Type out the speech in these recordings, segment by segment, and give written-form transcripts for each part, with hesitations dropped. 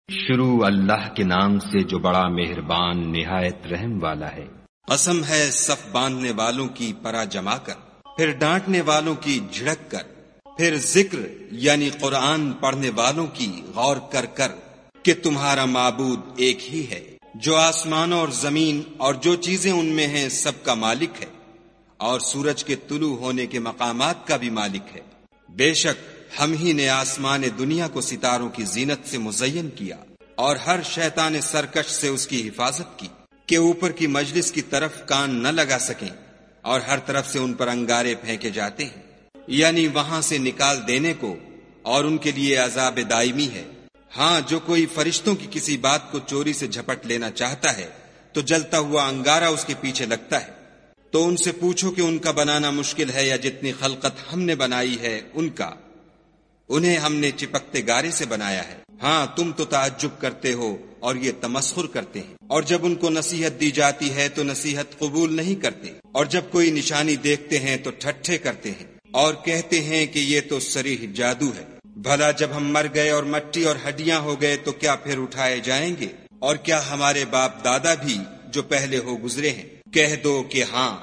شروع اللہ کے نام سے جو بڑا مہربان نہایت رحم والا ہے۔ قسم ہے صف باندھنے والوں کی پرا جما کر، پھر ڈانٹنے والوں کی جھڑک کر، پھر ذکر یعنی قرآن پڑھنے والوں کی غور کر کر کہ تمہارا معبود ایک ہی ہے جو آسمانوں اور زمین اور جو چیزیں ان میں ہیں سب کا مالک ہے، اور سورج کے طلوع ہونے کے مقامات کا بھی مالک ہے۔ بے شک ہم ہی نے آسمان دنیا کو ستاروں کی زینت سے مزین کیا اور ہر شیطان سرکش سے اس کی حفاظت کی کہ اوپر کی مجلس کی طرف کان نہ لگا سکیں، اور ہر طرف سے ان پر انگارے پھینکے جاتے ہیں، یعنی وہاں سے نکال دینے کو، اور ان کے لیے عذاب دائمی ہے۔ ہاں، جو کوئی فرشتوں کی کسی بات کو چوری سے جھپٹ لینا چاہتا ہے تو جلتا ہوا انگارہ اس کے پیچھے لگتا ہے۔ تو ان سے پوچھو کہ ان کا بنانا مشکل ہے یا جتنی خلقت ہم نے بنائی ہے ان کا، انہیں ہم نے چپکتے گارے سے بنایا ہے۔ ہاں، تم تو تعجب کرتے ہو اور یہ تمسخر کرتے ہیں، اور جب ان کو نصیحت دی جاتی ہے تو نصیحت قبول نہیں کرتے، اور جب کوئی نشانی دیکھتے ہیں تو ٹھٹھے کرتے ہیں اور کہتے ہیں کہ یہ تو صریح جادو ہے۔ بھلا جب ہم مر گئے اور مٹی اور ہڈیاں ہو گئے تو کیا پھر اٹھائے جائیں گے؟ اور کیا ہمارے باپ دادا بھی جو پہلے ہو گزرے ہیں؟ کہہ دو کہ ہاں،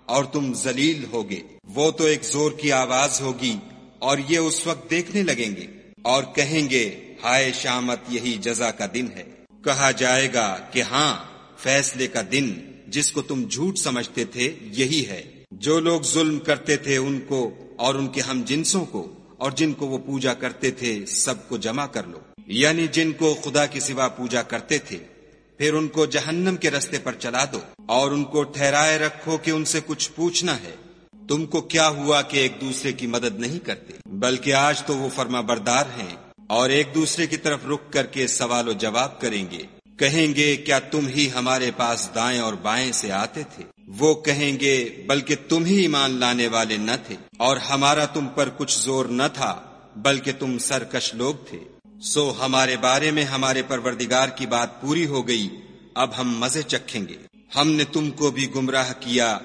اور تم ذلیل ہوگے۔ وہ تو ایک زور کی آواز ہوگی اور یہ اس وقت دیکھنے لگیں گے اور کہیں گے ہائے شامت، یہی جزا کا دن ہے۔ کہا جائے گا کہ ہاں، فیصلے کا دن جس کو تم جھوٹ سمجھتے تھے یہی ہے۔ جو لوگ ظلم کرتے تھے ان کو اور ان کے ہم جنسوں کو اور جن کو وہ پوجا کرتے تھے سب کو جمع کر لو، یعنی جن کو خدا کے سوا پوجا کرتے تھے، پھر ان کو جہنم کے رستے پر چلا دو، اور ان کو ٹھہرائے رکھو کہ ان سے کچھ پوچھنا ہے۔ تم کو کیا ہوا کہ ایک دوسرے کی مدد نہیں کرتے؟ بلکہ آج تو وہ فرما بردار ہیں اور ایک دوسرے کی طرف رک کر کے سوال و جواب کریں گے۔ کہیں گے کیا تم ہی ہمارے پاس دائیں اور بائیں سے آتے تھے؟ وہ کہیں گے بلکہ تم ہی ایمان لانے والے نہ تھے، اور ہمارا تم پر کچھ زور نہ تھا، بلکہ تم سرکش لوگ تھے۔ سو ہمارے بارے میں ہمارے پروردگار کی بات پوری ہو گئی، اب ہم مزے چکھیں گے۔ ہم نے تم کو بھی گمراہ کیا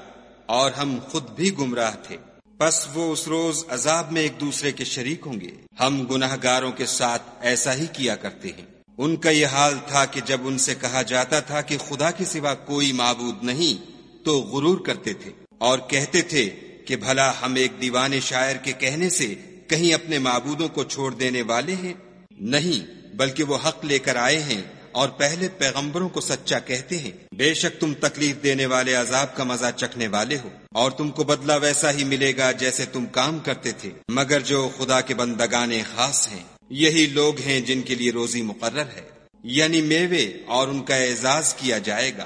اور ہم خود بھی گمراہ تھے، پس وہ اس روز عذاب میں ایک دوسرے کے شریک ہوں گے۔ ہم گناہگاروں کے ساتھ ایسا ہی کیا کرتے ہیں۔ ان کا یہ حال تھا کہ جب ان سے کہا جاتا تھا کہ خدا کے سوا کوئی معبود نہیں تو غرور کرتے تھے اور کہتے تھے کہ بھلا ہم ایک دیوانے شاعر کے کہنے سے کہیں اپنے معبودوں کو چھوڑ دینے والے ہیں؟ نہیں، بلکہ وہ حق لے کر آئے ہیں اور پہلے پیغمبروں کو سچا کہتے ہیں۔ بے شک تم تکلیف دینے والے عذاب کا مزہ چکھنے والے ہو، اور تم کو بدلہ ویسا ہی ملے گا جیسے تم کام کرتے تھے۔ مگر جو خدا کے بندگان خاص ہیں یہی لوگ ہیں جن کے لیے روزی مقرر ہے، یعنی میوے، اور ان کا اعزاز کیا جائے گا۔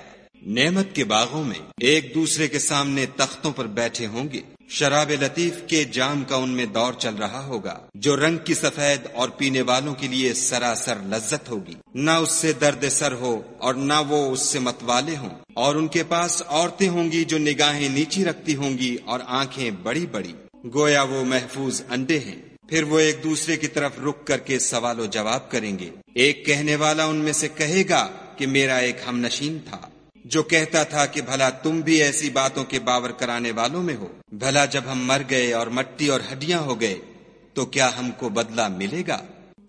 نعمت کے باغوں میں ایک دوسرے کے سامنے تختوں پر بیٹھے ہوں گے، شراب لطیف کے جام کا ان میں دور چل رہا ہوگا، جو رنگ کی سفید اور پینے والوں کے لیے سراسر لذت ہوگی۔ نہ اس سے درد سر ہو اور نہ وہ اس سے متوالے ہوں، اور ان کے پاس عورتیں ہوں گی جو نگاہیں نیچی رکھتی ہوں گی اور آنکھیں بڑی بڑی، گویا وہ محفوظ انڈے ہیں۔ پھر وہ ایک دوسرے کی طرف رک کر کے سوال و جواب کریں گے۔ ایک کہنے والا ان میں سے کہے گا کہ میرا ایک ہم نشین تھا جو کہتا تھا کہ بھلا تم بھی ایسی باتوں کے باور کرانے والوں میں ہو؟ بھلا جب ہم مر گئے اور مٹی اور ہڈیاں ہو گئے تو کیا ہم کو بدلہ ملے گا؟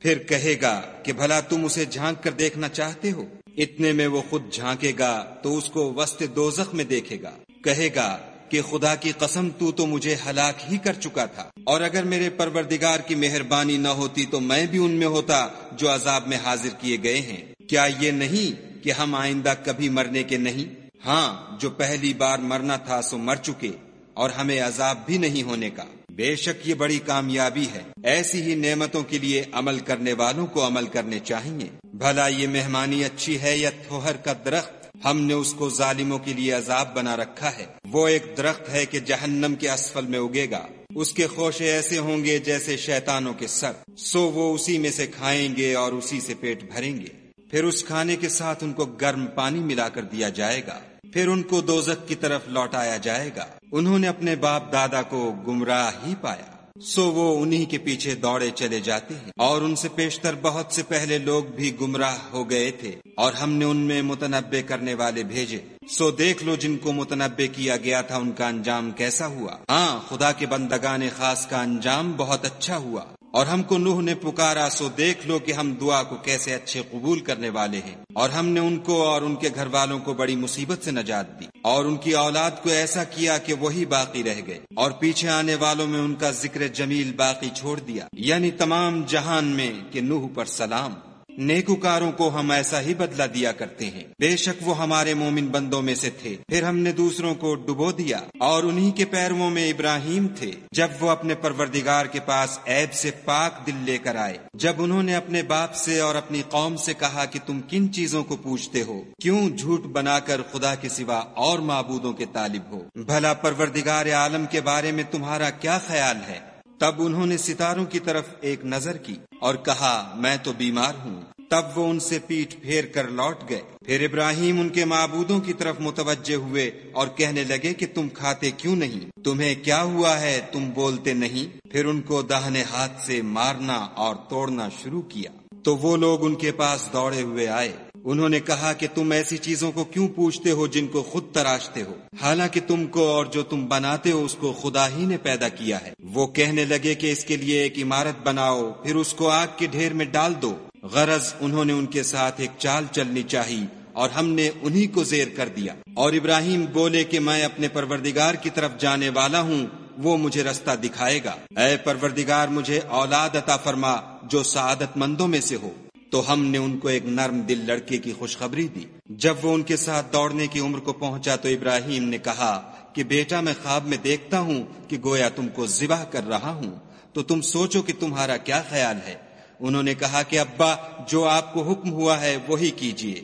پھر کہے گا کہ بھلا تم اسے جھانک کر دیکھنا چاہتے ہو؟ اتنے میں وہ خود جھانکے گا تو اس کو وسط دوزخ میں دیکھے گا، کہے گا کہ خدا کی قسم تو مجھے ہلاک ہی کر چکا تھا، اور اگر میرے پروردگار کی مہربانی نہ ہوتی تو میں بھی ان میں ہوتا جو عذاب میں حاضر کیے گئے ہیں۔ کیا یہ نہیں کہ ہم آئندہ کبھی مرنے کے نہیں؟ ہاں، جو پہلی بار مرنا تھا سو مر چکے، اور ہمیں عذاب بھی نہیں ہونے کا۔ بے شک یہ بڑی کامیابی ہے۔ ایسی ہی نعمتوں کے لیے عمل کرنے والوں کو عمل کرنے چاہیے۔ بھلا یہ مہمانی اچھی ہے یا تھوہر کا درخت؟ ہم نے اس کو ظالموں کے لیے عذاب بنا رکھا ہے۔ وہ ایک درخت ہے کہ جہنم کے اسفل میں اگے گا، اس کے خوشے ایسے ہوں گے جیسے شیطانوں کے سر، سو وہ اسی میں سے کھائیں گے اور اسی سے پیٹ بھریں گے۔ پھر اس کھانے کے ساتھ ان کو گرم پانی ملا کر دیا جائے گا، پھر ان کو دوزخ کی طرف لوٹایا جائے گا۔ انہوں نے اپنے باپ دادا کو گمراہ ہی پایا، سو وہ انہی کے پیچھے دوڑے چلے جاتے ہیں، اور ان سے پیشتر بہت سے پہلے لوگ بھی گمراہ ہو گئے تھے، اور ہم نے ان میں متنبع کرنے والے بھیجے۔ سو دیکھ لو جن کو متنبع کیا گیا تھا ان کا انجام کیسا ہوا۔ ہاں، خدا کے بندگان خاص کا انجام بہت اچھا ہوا، اور ہم کو نوح نے پکارا سو دیکھ لو کہ ہم دعا کو کیسے اچھے قبول کرنے والے ہیں، اور ہم نے ان کو اور ان کے گھر والوں کو بڑی مصیبت سے نجات دی، اور ان کی اولاد کو ایسا کیا کہ وہی باقی رہ گئے، اور پیچھے آنے والوں میں ان کا ذکر جمیل باقی چھوڑ دیا، یعنی تمام جہان میں کہ نوح پر سلام۔ نیکوکاروں کو ہم ایسا ہی بدلہ دیا کرتے ہیں، بے شک وہ ہمارے مومن بندوں میں سے تھے۔ پھر ہم نے دوسروں کو ڈبو دیا، اور انہی کے پیرووں میں ابراہیم تھے، جب وہ اپنے پروردگار کے پاس عیب سے پاک دل لے کر آئے، جب انہوں نے اپنے باپ سے اور اپنی قوم سے کہا کہ تم کن چیزوں کو پوچھتے ہو، کیوں جھوٹ بنا کر خدا کے سوا اور معبودوں کے طالب ہو، بھلا پروردگار عالم کے بارے میں تمہارا کیا خیال ہے؟ تب انہوں نے ستاروں کی طرف ایک نظر کی اور کہا میں تو بیمار ہوں، تب وہ ان سے پیٹھ پھیر کر لوٹ گئے۔ پھر ابراہیم ان کے معبودوں کی طرف متوجہ ہوئے اور کہنے لگے کہ تم کھاتے کیوں نہیں؟ تمہیں کیا ہوا ہے؟ تم بولتے نہیں؟ پھر ان کو داہنے ہاتھ سے مارنا اور توڑنا شروع کیا تو وہ لوگ ان کے پاس دوڑے ہوئے آئے۔ انہوں نے کہا کہ تم ایسی چیزوں کو کیوں پوچھتے ہو جن کو خود تراشتے ہو، حالانکہ تم کو اور جو تم بناتے ہو اس کو خدا ہی نے پیدا کیا ہے۔ وہ کہنے لگے کہ اس کے لیے ایک عمارت بناؤ، پھر اس کو آگ کے ڈھیر میں ڈال دو۔ غرض انہوں نے ان کے ساتھ ایک چال چلنی چاہی اور ہم نے انہی کو زیر کر دیا۔ اور ابراہیم بولے کہ میں اپنے پروردگار کی طرف جانے والا ہوں، وہ مجھے رستہ دکھائے گا۔ اے پروردگار مجھے اولاد عطا فرما جو سعادت مندوں میں سے ہو۔ تو ہم نے ان کو ایک نرم دل لڑکے کی خوشخبری دی۔ جب وہ ان کے ساتھ دوڑنے کی عمر کو پہنچا تو ابراہیم نے کہا کہ بیٹا میں خواب میں دیکھتا ہوں کہ گویا تم کو ذبح کر رہا ہوں، تو تم سوچو کہ تمہارا کیا خیال ہے؟ انہوں نے کہا کہ ابا جو آپ کو حکم ہوا ہے وہی کیجیے،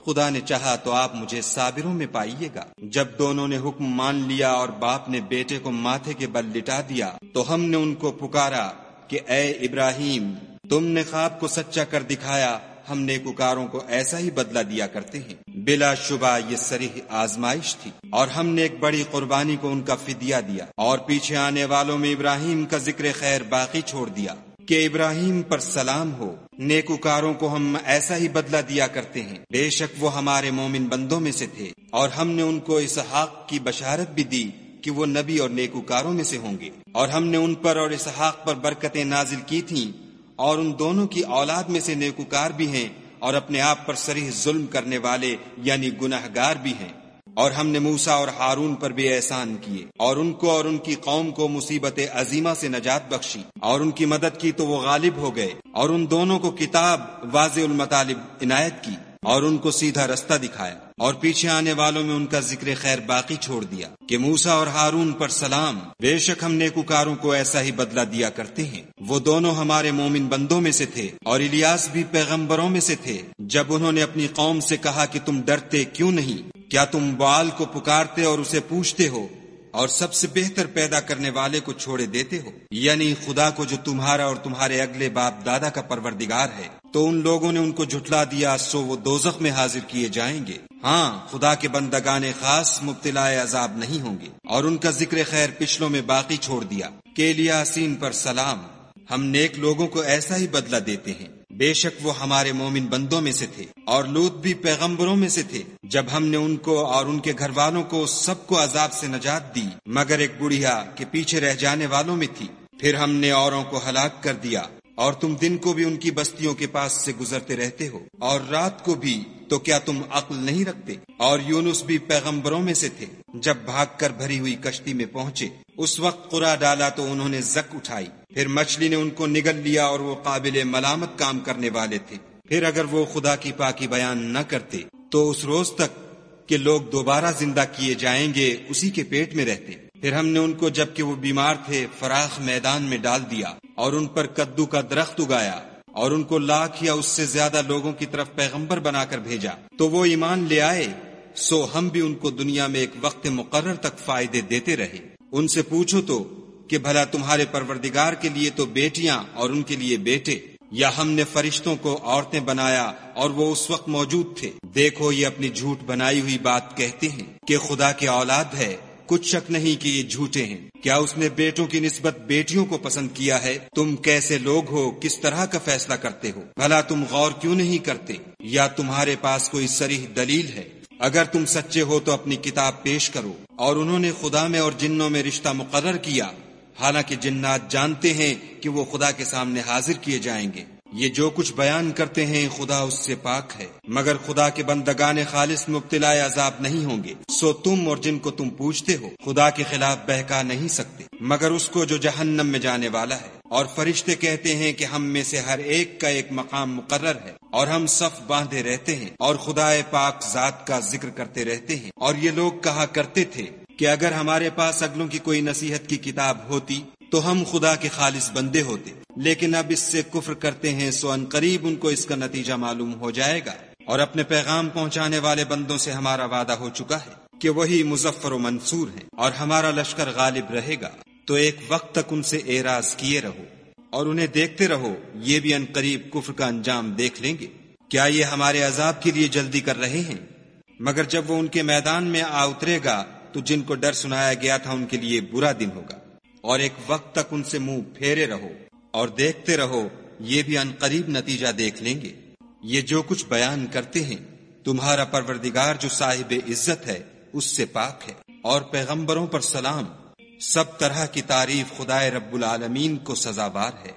خدا نے چاہا تو آپ مجھے صابروں میں پائیے گا۔ جب دونوں نے حکم مان لیا اور باپ نے بیٹے کو ماتھے کے بل لٹا دیا تو ہم نے ان کو پکارا کہ اے ابراہیم تم نے خواب کو سچا کر دکھایا، ہم نیکوکاروں کو ایسا ہی بدلہ دیا کرتے ہیں۔ بلا شبہ یہ صریح آزمائش تھی، اور ہم نے ایک بڑی قربانی کو ان کا فدیہ دیا، اور پیچھے آنے والوں میں ابراہیم کا ذکر خیر باقی چھوڑ دیا کہ ابراہیم پر سلام ہو۔ نیکوکاروں کو ہم ایسا ہی بدلہ دیا کرتے ہیں، بے شک وہ ہمارے مومن بندوں میں سے تھے، اور ہم نے ان کو اسحاق کی بشارت بھی دی کہ وہ نبی اور نیکوکاروں میں سے ہوں گے، اور ہم نے ان پر اور اسحاق پر برکتیں نازل کی تھیں، اور ان دونوں کی اولاد میں سے نیکوکار بھی ہیں اور اپنے آپ پر صریح ظلم کرنے والے یعنی گناہگار بھی ہیں۔ اور ہم نے موسیٰ اور ہارون پر بھی احسان کیے، اور ان کو اور ان کی قوم کو مصیبت عظیمہ سے نجات بخشی، اور ان کی مدد کی تو وہ غالب ہو گئے، اور ان دونوں کو کتاب واضح المطالب عنایت کی، اور ان کو سیدھا رستہ دکھایا، اور پیچھے آنے والوں میں ان کا ذکر خیر باقی چھوڑ دیا کہ موسیٰ اور ہارون پر سلام، بے شک ہم نیکوکاروں کو ایسا ہی بدلہ دیا کرتے ہیں۔ وہ دونوں ہمارے مومن بندوں میں سے تھے، اور الیاس بھی پیغمبروں میں سے تھے۔ جب انہوں نے اپنی قوم سے کہا کہ تم ڈرتے کیوں نہیں؟ کیا تم بال کو پکارتے اور اسے پوچھتے ہو، اور سب سے بہتر پیدا کرنے والے کو چھوڑے دیتے ہو، یعنی خدا کو جو تمہارا اور تمہارے اگلے باپ دادا کا پروردگار ہے؟ تو ان لوگوں نے ان کو جھٹلا دیا، سو وہ دوزخ میں حاضر کیے جائیں گے۔ ہاں خدا کے بندگان خاص مبتلا عذاب نہیں ہوں گے۔ اور ان کا ذکر خیر پچھلوں میں باقی چھوڑ دیا کہ الیاسین پر سلام، ہم نیک لوگوں کو ایسا ہی بدلہ دیتے ہیں، بے شک وہ ہمارے مومن بندوں میں سے تھے۔ اور لوط بھی پیغمبروں میں سے تھے، جب ہم نے ان کو اور ان کے گھر والوں کو سب کو عذاب سے نجات دی مگر ایک بڑھیا کہ پیچھے رہ جانے والوں میں تھی۔ پھر ہم نے اوروں کو ہلاک کر دیا، اور تم دن کو بھی ان کی بستیوں کے پاس سے گزرتے رہتے ہو، اور رات کو بھی، تو کیا تم عقل نہیں رکھتے؟ اور یونس بھی پیغمبروں میں سے تھے، جب بھاگ کر بھری ہوئی کشتی میں پہنچے اس وقت قرا ڈالا تو انہوں نے زک اٹھائی، پھر مچھلی نے ان کو نگل لیا، اور وہ قابل ملامت کام کرنے والے تھے۔ پھر اگر وہ خدا کی پاکی بیان نہ کرتے تو اس روز تک کہ لوگ دوبارہ زندہ کیے جائیں گے اسی کے پیٹ میں رہتے۔ پھر ہم نے ان کو جبکہ وہ بیمار تھے فراخ میدان میں ڈال دیا، اور ان پر کدو کا درخت اگایا، اور ان کو 1,00,000 یا اس سے زیادہ لوگوں کی طرف پیغمبر بنا کر بھیجا، تو وہ ایمان لے آئے، سو ہم بھی ان کو دنیا میں ایک وقت مقرر تک فائدے دیتے رہے۔ ان سے پوچھو تو کہ بھلا تمہارے پروردگار کے لیے تو بیٹیاں اور ان کے لیے بیٹے، یا ہم نے فرشتوں کو عورتیں بنایا اور وہ اس وقت موجود تھے؟ دیکھو یہ اپنی جھوٹ بنائی ہوئی بات کہتے ہیں کہ خدا کی اولاد ہے، کچھ شک نہیں کہ یہ جھوٹے ہیں۔ کیا اس نے بیٹوں کی نسبت بیٹیوں کو پسند کیا ہے؟ تم کیسے لوگ ہو، کس طرح کا فیصلہ کرتے ہو؟ بھلا تم غور کیوں نہیں کرتے؟ یا تمہارے پاس کوئی صریح دلیل ہے؟ اگر تم سچے ہو تو اپنی کتاب پیش کرو۔ اور انہوں نے خدا میں اور جنوں میں رشتہ مقرر کیا، حالانکہ جنات جانتے ہیں کہ وہ خدا کے سامنے حاضر کیے جائیں گے۔ یہ جو کچھ بیان کرتے ہیں خدا اس سے پاک ہے، مگر خدا کے بندگان خالص مبتلا عذاب نہیں ہوں گے۔ سو تم اور جن کو تم پوچھتے ہو خدا کے خلاف بہکا نہیں سکتے مگر اس کو جو جہنم میں جانے والا ہے۔ اور فرشتے کہتے ہیں کہ ہم میں سے ہر ایک کا ایک مقام مقرر ہے، اور ہم صف باندھے رہتے ہیں اور خدا پاک ذات کا ذکر کرتے رہتے ہیں۔ اور یہ لوگ کہا کرتے تھے کہ اگر ہمارے پاس اگلوں کی کوئی نصیحت کی کتاب ہوتی تو ہم خدا کے خالص بندے ہوتے، لیکن اب اس سے کفر کرتے ہیں، سو ان قریب ان کو اس کا نتیجہ معلوم ہو جائے گا۔ اور اپنے پیغام پہنچانے والے بندوں سے ہمارا وعدہ ہو چکا ہے کہ وہی مظفر و منصور ہیں، اور ہمارا لشکر غالب رہے گا۔ تو ایک وقت تک ان سے اعراض کیے رہو اور انہیں دیکھتے رہو، یہ بھی ان قریب کفر کا انجام دیکھ لیں گے۔ کیا یہ ہمارے عذاب کے لیے جلدی کر رہے ہیں؟ مگر جب وہ ان کے میدان میں آ اترے گا تو جن کو ڈر سنایا گیا تھا ان کے لیے برا دن ہوگا۔ اور ایک وقت تک ان سے منہ پھیرے رہو اور دیکھتے رہو، یہ بھی ان قریب نتیجہ دیکھ لیں گے۔ یہ جو کچھ بیان کرتے ہیں تمہارا پروردگار جو صاحب عزت ہے اس سے پاک ہے، اور پیغمبروں پر سلام۔ سب طرح کی تعریف خدائے رب العالمین کو سزاوار ہے۔